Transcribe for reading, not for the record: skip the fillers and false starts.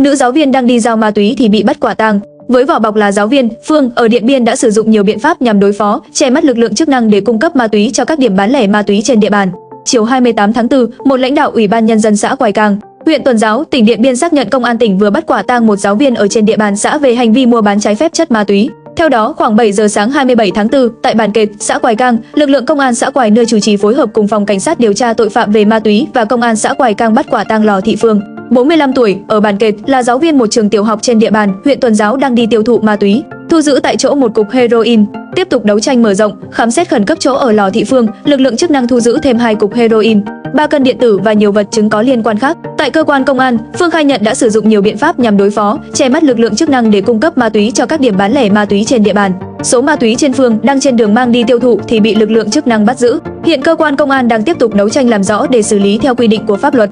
Nữ giáo viên đang đi giao ma túy thì bị bắt quả tang. Với vỏ bọc là giáo viên, Phương ở Điện Biên đã sử dụng nhiều biện pháp nhằm đối phó, che mắt lực lượng chức năng để cung cấp ma túy cho các điểm bán lẻ ma túy trên địa bàn. Chiều 28 tháng 4, một lãnh đạo Ủy ban nhân dân xã Quài Cang, huyện Tuần Giáo, tỉnh Điện Biên xác nhận công an tỉnh vừa bắt quả tang một giáo viên ở trên địa bàn xã về hành vi mua bán trái phép chất ma túy. Theo đó, khoảng 7 giờ sáng 27 tháng 4, tại bản Kệt, xã Quài Cang, lực lượng công an xã Quài nơi chủ trì phối hợp cùng phòng cảnh sát điều tra tội phạm về ma túy và công an xã Quài Cang bắt quả tang Lò Thị Phương, 45 tuổi, ở bản Kệt, là giáo viên một trường tiểu học trên địa bàn huyện Tuần Giáo đang đi tiêu thụ ma túy. Thu giữ tại chỗ một cục heroin. Tiếp tục đấu tranh mở rộng, khám xét khẩn cấp chỗ ở Lò Thị Phương, lực lượng chức năng thu giữ thêm 2 cục heroin, 3 cân điện tử và nhiều vật chứng có liên quan khác. Tại cơ quan công an, Phương khai nhận đã sử dụng nhiều biện pháp nhằm đối phó, che mắt lực lượng chức năng để cung cấp ma túy cho các điểm bán lẻ ma túy trên địa bàn. Số ma túy trên Phương đang trên đường mang đi tiêu thụ thì bị lực lượng chức năng bắt giữ. Hiện cơ quan công an đang tiếp tục đấu tranh làm rõ để xử lý theo quy định của pháp luật.